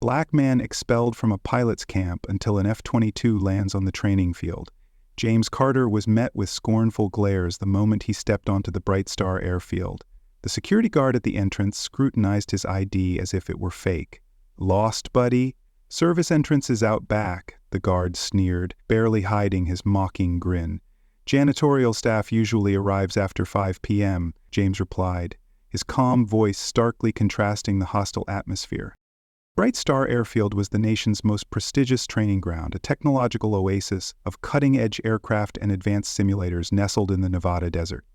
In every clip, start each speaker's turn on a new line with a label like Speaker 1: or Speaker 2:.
Speaker 1: Black man expelled from a pilot's camp until an F-22 lands on the training field. James Carter was met with scornful glares the moment he stepped onto the Bright Star airfield. The security guard at the entrance scrutinized his ID as if it were fake. "Lost, buddy? Service entrance is out back," the guard sneered, barely hiding his mocking grin. "Janitorial staff usually arrives after 5 p.m., James replied, his calm voice starkly contrasting the hostile atmosphere. Bright Star Airfield was the nation's most prestigious training ground, a technological oasis of cutting-edge aircraft and advanced simulators nestled in the Nevada desert.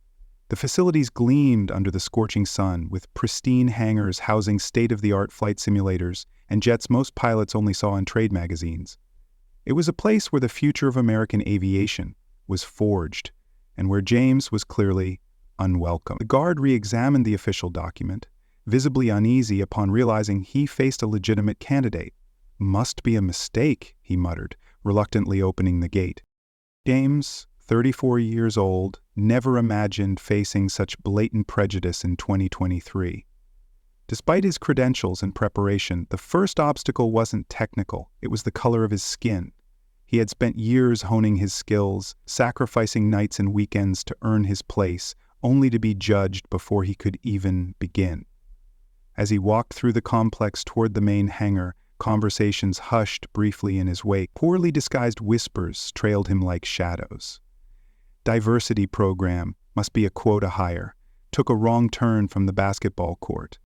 Speaker 1: The facilities gleamed under the scorching sun, with pristine hangars housing state-of-the-art flight simulators and jets most pilots only saw in trade magazines. It was a place where the future of American aviation was forged, and where James was clearly unwelcome. The guard re-examined the official document, visibly uneasy upon realizing he faced a legitimate candidate. "Must be a mistake," he muttered, reluctantly opening the gate. James, 34 years old, never imagined facing such blatant prejudice in 2023. Despite his credentials and preparation, the first obstacle wasn't technical, it was the color of his skin. He had spent years honing his skills, sacrificing nights and weekends to earn his place, only to be judged before he could even begin. As he walked through the complex toward the main hangar, conversations hushed briefly in his wake. Poorly disguised whispers trailed him like shadows. Diversity program, must be a quota hire, took a wrong turn from the basketball court.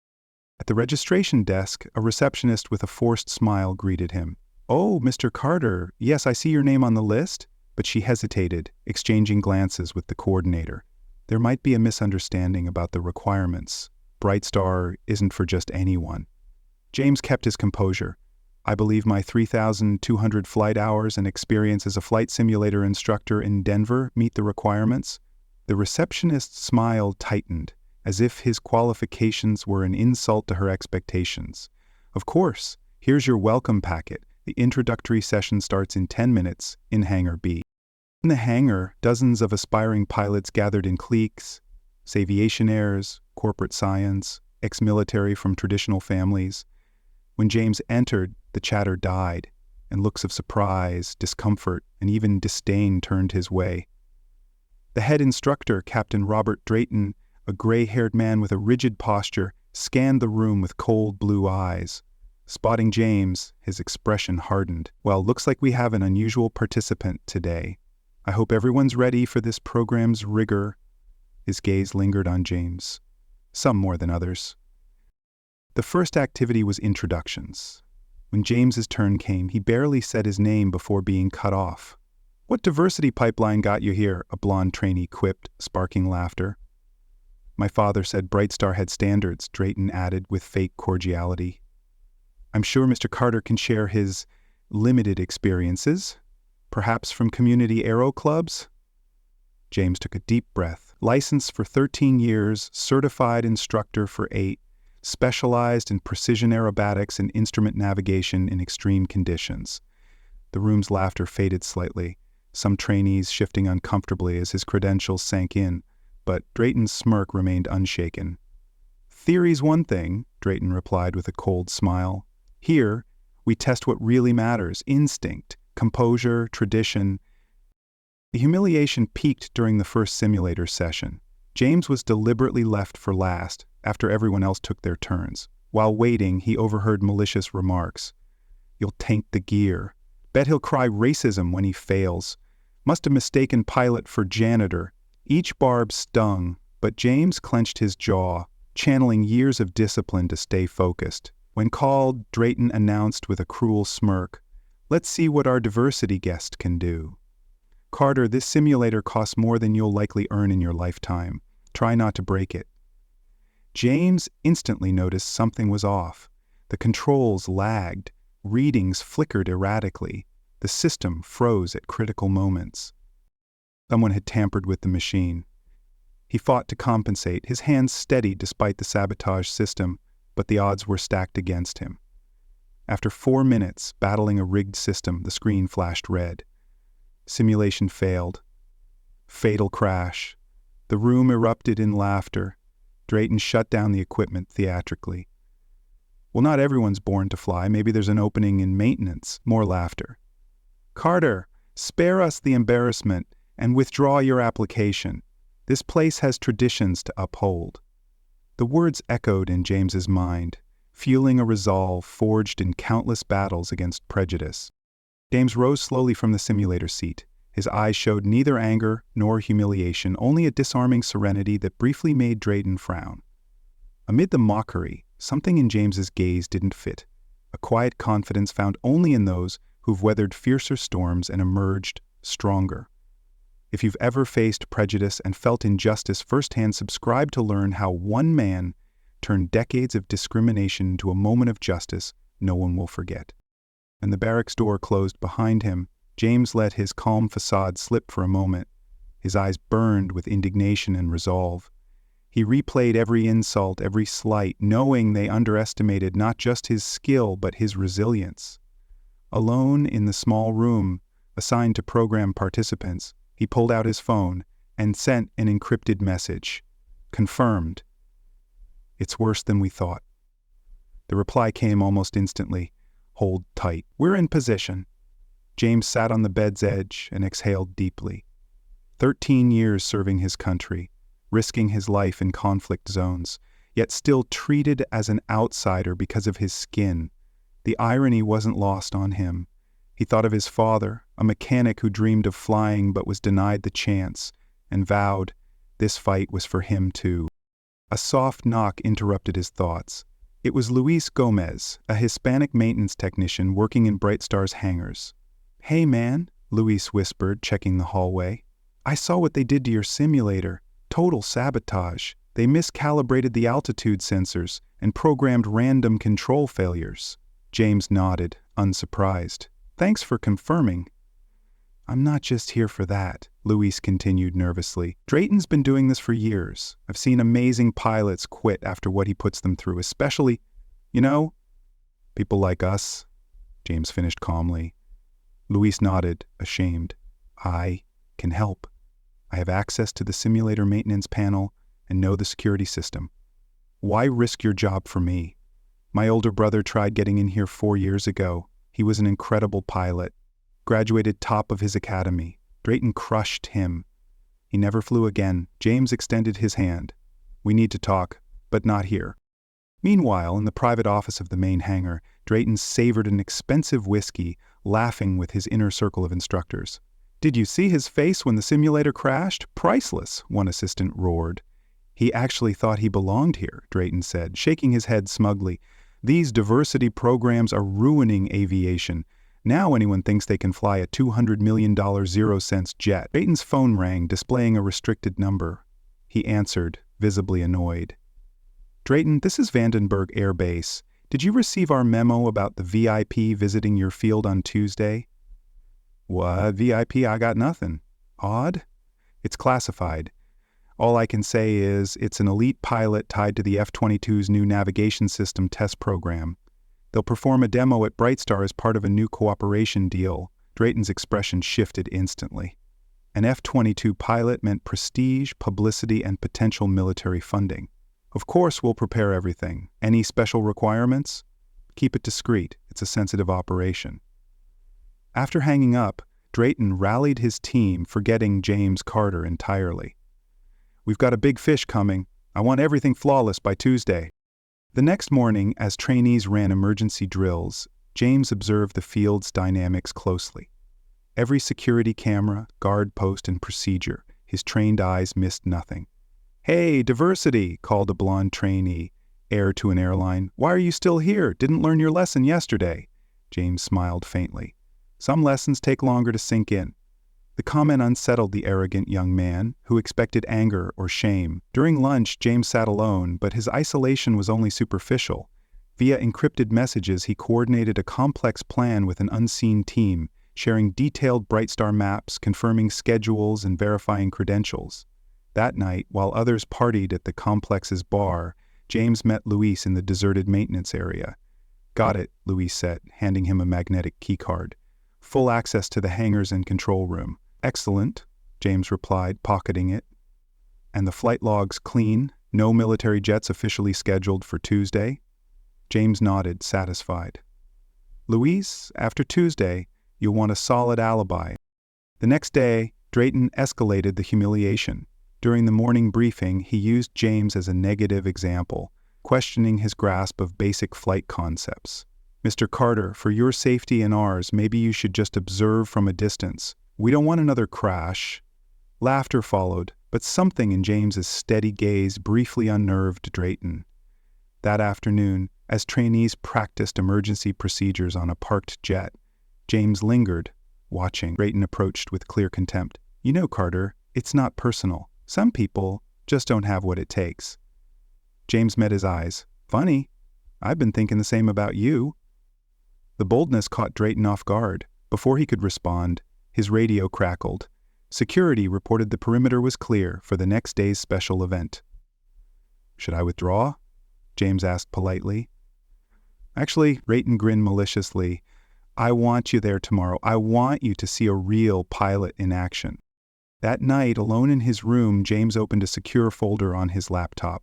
Speaker 1: At the registration desk, a receptionist with a forced smile greeted him. "Oh, Mr. Carter, yes, I see your name on the list," but she hesitated, exchanging glances with the coordinator. There might be a misunderstanding about the requirements. Bright Star isn't for just anyone. James kept his composure. "I believe my 3,200 flight hours and experience as a flight simulator instructor in Denver meet the requirements." The receptionist's smile tightened, as if his qualifications were an insult to her expectations. "Of course, here's your welcome packet. The introductory session starts in 10 minutes in Hangar B." In the hangar, dozens of aspiring pilots gathered in cliques, aviationaires, corporate science, ex-military from traditional families. When James entered, the chatter died, and looks of surprise, discomfort, and even disdain turned his way. The head instructor, Captain Robert Drayton, a gray-haired man with a rigid posture, scanned the room with cold blue eyes. Spotting James, his expression hardened. "Well, looks like we have an unusual participant today. I hope everyone's ready for this program's rigor." His gaze lingered on James, some more than others. The first activity was introductions. When James's turn came, he barely said his name before being cut off. "What diversity pipeline got you here?" a blonde trainee quipped, sparking laughter. "My father said Bright Star had standards," Drayton added with fake cordiality. "I'm sure Mr. Carter can share his limited experiences, perhaps from community aero clubs." James took a deep breath. Licensed for 13 years, certified instructor for 8, specialized in precision aerobatics and instrument navigation in extreme conditions. The room's laughter faded slightly, some trainees shifting uncomfortably as his credentials sank in, but Drayton's smirk remained unshaken. "Theory's one thing," Drayton replied with a cold smile. "Here, we test what really matters: instinct, composure, tradition." The humiliation peaked during the first simulator session. James was deliberately left for last, after everyone else took their turns. While waiting, he overheard malicious remarks. "You'll taint the gear. Bet he'll cry racism when he fails. Must have mistaken pilot for janitor." Each barb stung, but James clenched his jaw, channeling years of discipline to stay focused. When called, Drayton announced with a cruel smirk, "Let's see what our diversity guest can do. Carter, this simulator costs more than you'll likely earn in your lifetime. Try not to break it." James instantly noticed something was off. The controls lagged, readings flickered erratically, the system froze at critical moments. Someone had tampered with the machine. He fought to compensate, his hands steady despite the sabotage system, but the odds were stacked against him. After 4 minutes battling a rigged system, the screen flashed red. Simulation failed. Fatal crash. The room erupted in laughter. Drayton shut down the equipment theatrically. Well, not everyone's born to fly. Maybe there's an opening in maintenance. More laughter. Carter, spare us the embarrassment and withdraw your application. This place has traditions to uphold. The words echoed in James's mind, fueling a resolve forged in countless battles against prejudice. James rose slowly from the simulator seat. His eyes showed neither anger nor humiliation, only a disarming serenity that briefly made Drayton frown. Amid the mockery, something in James's gaze didn't fit, a quiet confidence found only in those who've weathered fiercer storms and emerged stronger. If you've ever faced prejudice and felt injustice firsthand, subscribe to learn how one man turned decades of discrimination into a moment of justice no one will forget. And the barracks door closed behind him. James let his calm facade slip for a moment. His eyes burned with indignation and resolve. He replayed every insult, every slight, knowing they underestimated not just his skill but his resilience. Alone in the small room assigned to program participants, he pulled out his phone and sent an encrypted message. Confirmed. It's worse than we thought. The reply came almost instantly. Hold tight. We're in position. James sat on the bed's edge and exhaled deeply. 13 years serving his country, risking his life in conflict zones, yet still treated as an outsider because of his skin. The irony wasn't lost on him. He thought of his father, a mechanic who dreamed of flying but was denied the chance, and vowed this fight was for him too. A soft knock interrupted his thoughts. It was Luis Gomez, a Hispanic maintenance technician working in Brightstar's hangars. "Hey man," Luis whispered, checking the hallway. "I saw what they did to your simulator. Total sabotage. They miscalibrated the altitude sensors and programmed random control failures." James nodded, unsurprised. "Thanks for confirming." "I'm not just here for that," Luis continued nervously. "Drayton's been doing this for years. I've seen amazing pilots quit after what he puts them through, especially, people like us," James finished calmly. Luis nodded, ashamed. "I can help. I have access to the simulator maintenance panel and know the security system. Why risk your job for me? My older brother tried getting in here 4 years ago. He was an incredible pilot. Graduated top of his academy. Drayton crushed him. He never flew again." James extended his hand. "We need to talk, but not here." Meanwhile, in the private office of the main hangar, Drayton savored an expensive whiskey, laughing with his inner circle of instructors. "Did you see his face when the simulator crashed? Priceless," one assistant roared. "He actually thought he belonged here," Drayton said, shaking his head smugly. "These diversity programs are ruining aviation. Now anyone thinks they can fly a $200 million 0-cents jet." Drayton's phone rang, displaying a restricted number. He answered, visibly annoyed. "Drayton, this is Vandenberg Air Base. Did you receive our memo about the VIP visiting your field on Tuesday?" "What, VIP? I got nothing." "Odd? It's classified. All I can say is it's an elite pilot tied to the F-22's new navigation system test program. They'll perform a demo at Brightstar as part of a new cooperation deal." Drayton's expression shifted instantly. An F-22 pilot meant prestige, publicity, and potential military funding. "Of course we'll prepare everything. Any special requirements?" "Keep it discreet. It's a sensitive operation." After hanging up, Drayton rallied his team, forgetting James Carter entirely. "We've got a big fish coming. I want everything flawless by Tuesday." The next morning, as trainees ran emergency drills, James observed the field's dynamics closely. Every security camera, guard post, and procedure, his trained eyes missed nothing. "Hey, diversity," called a blonde trainee, heir to an airline. "Why are you still here? Didn't learn your lesson yesterday." James smiled faintly. "Some lessons take longer to sink in." The comment unsettled the arrogant young man, who expected anger or shame. During lunch, James sat alone, but his isolation was only superficial. Via encrypted messages, he coordinated a complex plan with an unseen team, sharing detailed Brightstar maps, confirming schedules, and verifying credentials. That night, while others partied at the complex's bar, James met Luis in the deserted maintenance area. "Got it," Luis said, handing him a magnetic keycard. "Full access to the hangars and control room." "Excellent," James replied, pocketing it. "And the flight log's clean? No military jets officially scheduled for Tuesday?" James nodded, satisfied. Louise, after Tuesday, you'll want a solid alibi. The next day, Drayton escalated the humiliation. During the morning briefing, he used James as a negative example, questioning his grasp of basic flight concepts. Mr. Carter, for your safety and ours, maybe you should just observe from a distance. We don't want another crash. Laughter followed, but something in James's steady gaze briefly unnerved Drayton. That afternoon, as trainees practiced emergency procedures on a parked jet, James lingered, watching. Drayton approached with clear contempt. You know, Carter, it's not personal. Some people just don't have what it takes. James met his eyes. Funny. I've been thinking the same about you. The boldness caught Drayton off guard. Before he could respond, his radio crackled. Security reported the perimeter was clear for the next day's special event. Should I withdraw? James asked politely. Actually, Drayton grinned maliciously. I want you there tomorrow. I want you to see a real pilot in action. That night, alone in his room, James opened a secure folder on his laptop.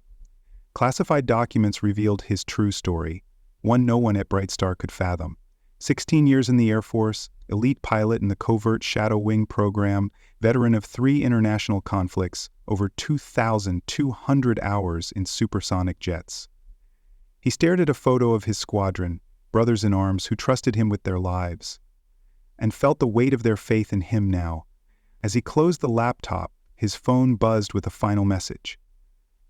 Speaker 1: Classified documents revealed his true story, one no one at Bright Star could fathom. 16 years in the Air Force, elite pilot in the covert Shadow Wing program, veteran of 3 international conflicts, over 2,200 hours in supersonic jets. He stared at a photo of his squadron, brothers in arms who trusted him with their lives, and felt the weight of their faith in him now. As he closed the laptop, his phone buzzed with a final message.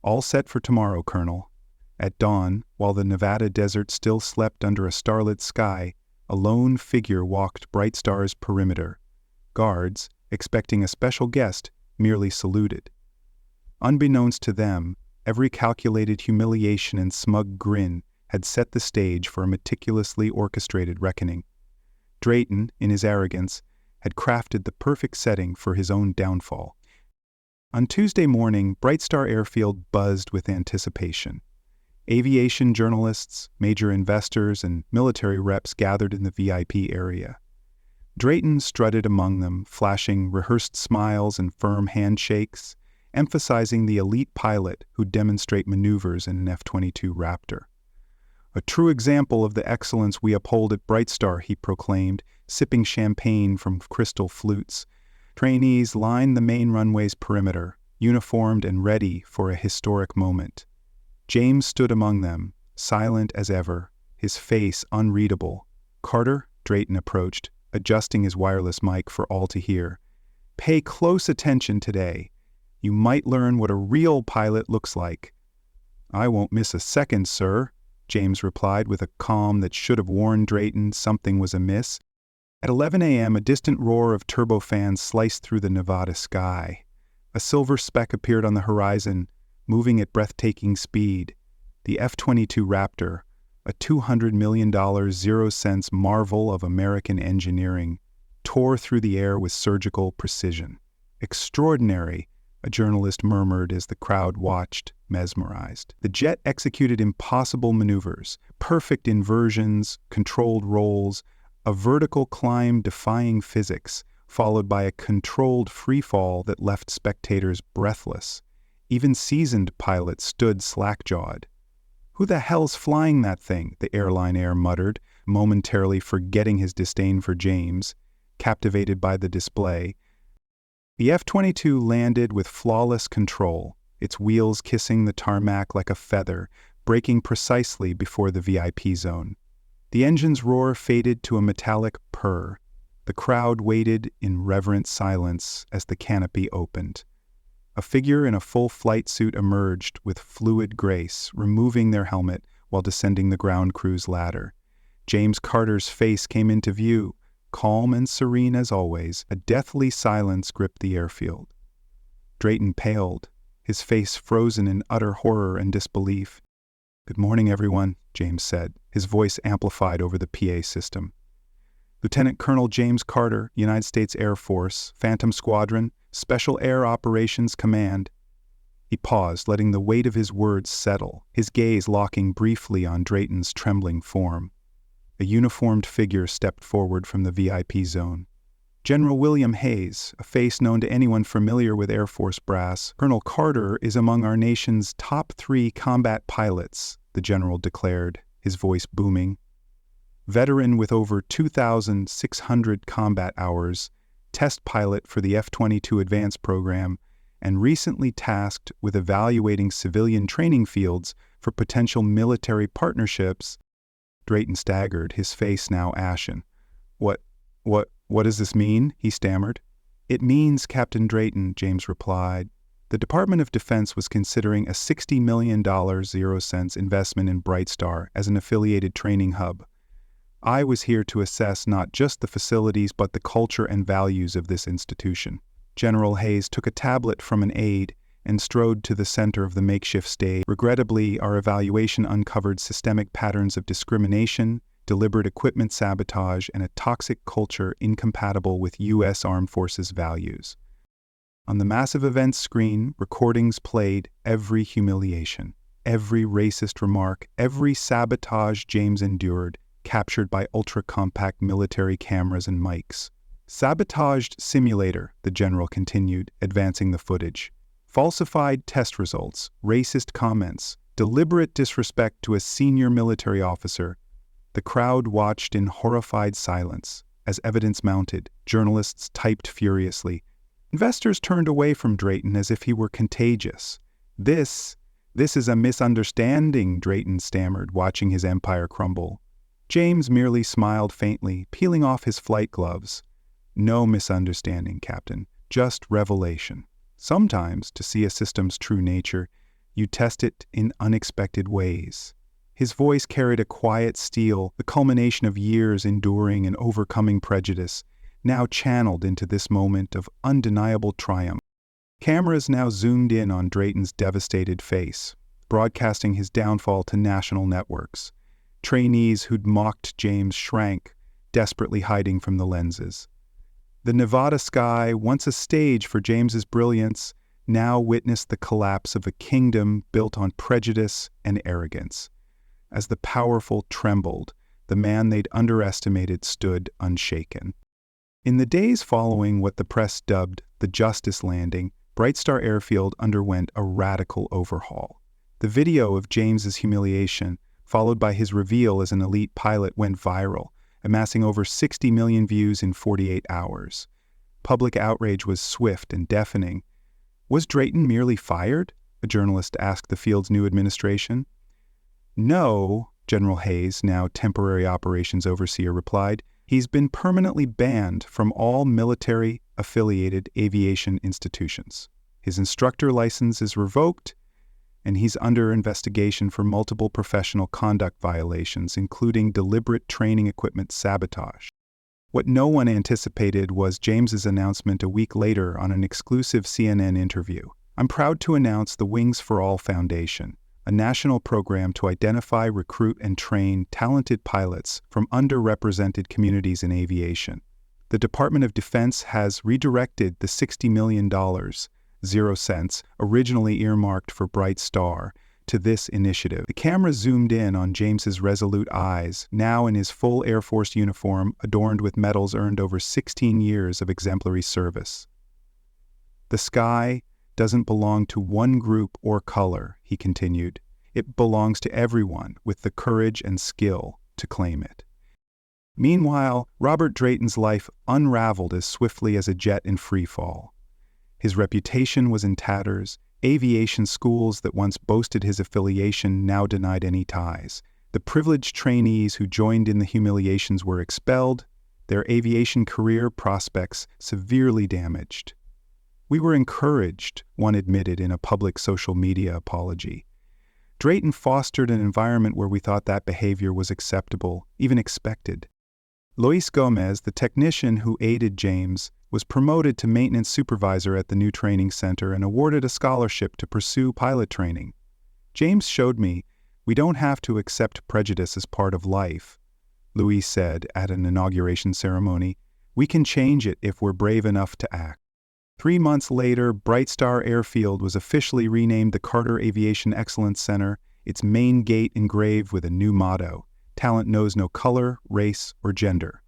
Speaker 1: All set for tomorrow, Colonel. At dawn, while the Nevada desert still slept under a starlit sky, a lone figure walked Bright Star's perimeter. Guards, expecting a special guest, merely saluted. Unbeknownst to them, every calculated humiliation and smug grin had set the stage for a meticulously orchestrated reckoning. Drayton, in his arrogance, had crafted the perfect setting for his own downfall. On Tuesday morning, Bright Star Airfield buzzed with anticipation. Aviation journalists, major investors, and military reps gathered in the VIP area. Drayton strutted among them, flashing rehearsed smiles and firm handshakes, emphasizing the elite pilot who'd demonstrate maneuvers in an F-22 Raptor. A true example of the excellence we uphold at Bright Star, he proclaimed, sipping champagne from crystal flutes. Trainees lined the main runway's perimeter, uniformed and ready for a historic moment. James stood among them, silent as ever, his face unreadable. Carter, Drayton approached, adjusting his wireless mic for all to hear. Pay close attention today. You might learn what a real pilot looks like. I won't miss a second, sir, James replied with a calm that should have warned Drayton something was amiss. At 11 a.m., a distant roar of turbofans sliced through the Nevada sky. A silver speck appeared on the horizon, moving at breathtaking speed. The F-22 Raptor, a $200 million zero-sense marvel of American engineering, tore through the air with surgical precision. Extraordinary, a journalist murmured as the crowd watched, mesmerized. The jet executed impossible maneuvers, perfect inversions, controlled rolls, a vertical climb defying physics, followed by a controlled freefall that left spectators breathless. Even seasoned pilots stood slack-jawed. Who the hell's flying that thing? The airline heir muttered, momentarily forgetting his disdain for James, captivated by the display. The F-22 landed with flawless control, its wheels kissing the tarmac like a feather, braking precisely before the VIP zone. The engine's roar faded to a metallic purr. The crowd waited in reverent silence as the canopy opened. A figure in a full flight suit emerged with fluid grace, removing their helmet while descending the ground crew's ladder. James Carter's face came into view, calm and serene as always. A deathly silence gripped the airfield. Drayton paled, his face frozen in utter horror and disbelief. "Good morning, everyone," James said, his voice amplified over the PA system. "Lieutenant Colonel James Carter, United States Air Force, Phantom Squadron, Special Air Operations Command." He paused, letting the weight of his words settle, his gaze locking briefly on Drayton's trembling form. A uniformed figure stepped forward from the VIP zone. General William Hayes, a face known to anyone familiar with Air Force brass. "Colonel Carter is among our nation's top 3 combat pilots," the general declared, his voice booming. Veteran with over 2,600 combat hours, test pilot for the F-22 advanced program, and recently tasked with evaluating civilian training fields for potential military partnerships. Drayton staggered, his face now ashen. What does this mean?" he stammered. "It means, Captain Drayton," James replied, "the Department of Defense was considering a $60 million 0 cents investment in Brightstar as an affiliated training hub. I was here to assess not just the facilities but the culture and values of this institution." General Hayes took a tablet from an aide and strode to the center of the makeshift stage. "Regrettably, our evaluation uncovered systemic patterns of discrimination, deliberate equipment sabotage, and a toxic culture incompatible with U.S. Armed Forces values." On the massive events screen, recordings played every humiliation, every racist remark, every sabotage James endured, captured by ultra-compact military cameras and mics. "Sabotaged simulator," the general continued, advancing the footage. "Falsified test results, racist comments, deliberate disrespect to a senior military officer." The crowd watched in horrified silence. As evidence mounted, journalists typed furiously. Investors turned away from Drayton as if he were contagious. This is a misunderstanding," Drayton stammered, watching his empire crumble. James merely smiled faintly, peeling off his flight gloves. "No misunderstanding, Captain, just revelation. Sometimes, to see a system's true nature, you test it in unexpected ways." His voice carried a quiet steel, the culmination of years enduring and overcoming prejudice, now channeled into this moment of undeniable triumph. Cameras now zoomed in on Drayton's devastated face, broadcasting his downfall to national networks. Trainees who'd mocked James shrank, desperately hiding from the lenses. The Nevada sky, once a stage for James's brilliance, now witnessed the collapse of a kingdom built on prejudice and arrogance. As the powerful trembled, the man they'd underestimated stood unshaken. In the days following what the press dubbed the Justice Landing, Brightstar Airfield underwent a radical overhaul. The video of James's humiliation, followed by his reveal as an elite pilot, went viral, amassing over 60 million views in 48 hours. Public outrage was swift and deafening. Was Drayton merely fired? A journalist asked the field's new administration. "No," General Hayes, now temporary operations overseer, replied. "He's been permanently banned from all military-affiliated aviation institutions. His instructor license is revoked, and he's under investigation for multiple professional conduct violations, including deliberate training equipment sabotage." What no one anticipated was James's announcement a week later on an exclusive CNN interview. "I'm proud to announce the Wings for All Foundation, a national program to identify, recruit, and train talented pilots from underrepresented communities in aviation. The Department of Defense has redirected the $60 million 0 cents originally earmarked for Brightstar to this initiative." The camera zoomed in on James's resolute eyes, now in his full Air Force uniform adorned with medals earned over 16 years of exemplary service. "The sky doesn't belong to one group or color," he continued. "It belongs to everyone with the courage and skill to claim it." Meanwhile, Robert Drayton's life unraveled as swiftly as a jet in free fall. His reputation was in tatters. Aviation schools that once boasted his affiliation now denied any ties. The privileged trainees who joined in the humiliations were expelled, their aviation career prospects severely damaged. "We were encouraged," one admitted in a public social media apology. "Drayton fostered an environment where we thought that behavior was acceptable, even expected." Luis Gomez, the technician who aided James, was promoted to maintenance supervisor at the new training center and awarded a scholarship to pursue pilot training. "James showed me we don't have to accept prejudice as part of life," Luis said at an inauguration ceremony. "We can change it if we're brave enough to act." 3 months later, Brightstar Airfield was officially renamed the Carter Aviation Excellence Center, its main gate engraved with a new motto: "Talent knows no color, race, or gender."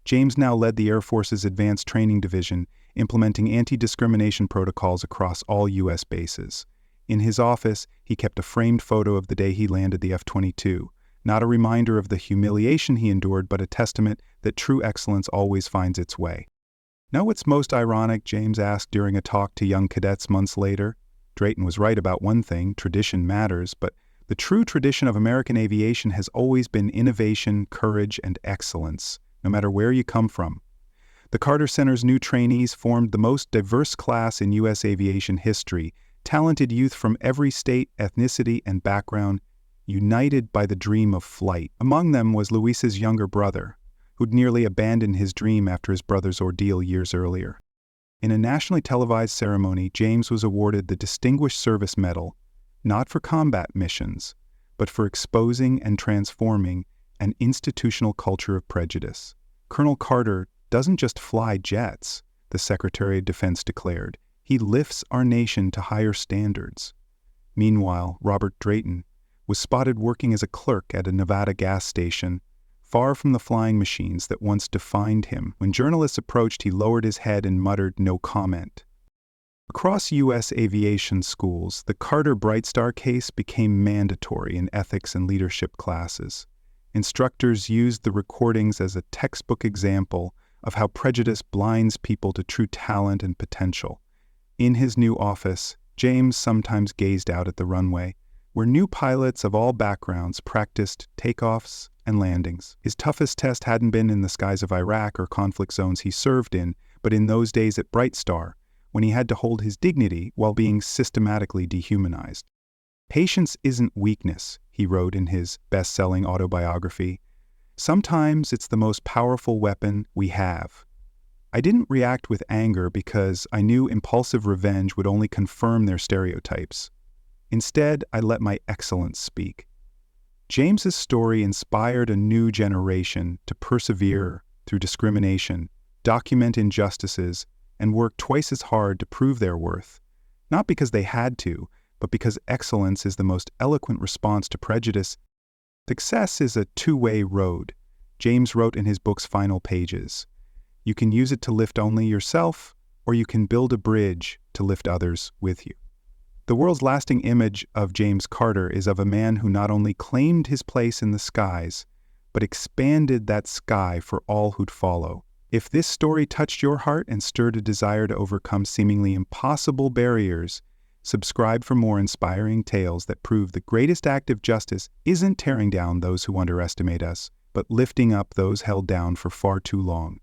Speaker 1: James now led the Air Force's Advanced Training Division, implementing anti-discrimination protocols across all U.S. bases. In his office, he kept a framed photo of the day he landed the F-22, not a reminder of the humiliation he endured, but a testament that true excellence always finds its way. Know what's most ironic? James asked during a talk to young cadets months later. Drayton was right about one thing: tradition matters, but the true tradition of American aviation has always been innovation, courage, and excellence, no matter where you come from. The Carter Center's new trainees formed the most diverse class in U.S. aviation history, talented youth from every state, ethnicity, and background, united by the dream of flight. Among them was Luis's younger brother, who'd nearly abandoned his dream after his brother's ordeal years earlier. In a nationally televised ceremony, James was awarded the Distinguished Service Medal, not for combat missions, but for exposing and transforming an institutional culture of prejudice. Colonel Carter doesn't just fly jets, the Secretary of Defense declared. He lifts our nation to higher standards. Meanwhile, Robert Drayton was spotted working as a clerk at a Nevada gas station, far from the flying machines that once defined him. When journalists approached, he lowered his head and muttered no comment. Across U.S. aviation schools, the Carter Bright Star case became mandatory in ethics and leadership classes. Instructors used the recordings as a textbook example of how prejudice blinds people to true talent and potential. In his new office, James sometimes gazed out at the runway, where new pilots of all backgrounds practiced takeoffs and landings. His toughest test hadn't been in the skies of Iraq or conflict zones he served in, but in those days at Bright Star, when he had to hold his dignity while being systematically dehumanized. "Patience isn't weakness," he wrote in his best-selling autobiography. "Sometimes it's the most powerful weapon we have." I didn't react with anger because I knew impulsive revenge would only confirm their stereotypes. Instead, I let my excellence speak. James's story inspired a new generation to persevere through discrimination, document injustices, and work twice as hard to prove their worth, not because they had to, but because excellence is the most eloquent response to prejudice. Success is a two-way road, James wrote in his book's final pages. You can use it to lift only yourself, or you can build a bridge to lift others with you. The world's lasting image of James Carter is of a man who not only claimed his place in the skies, but expanded that sky for all who'd follow. If this story touched your heart and stirred a desire to overcome seemingly impossible barriers, subscribe for more inspiring tales that prove the greatest act of justice isn't tearing down those who underestimate us, but lifting up those held down for far too long.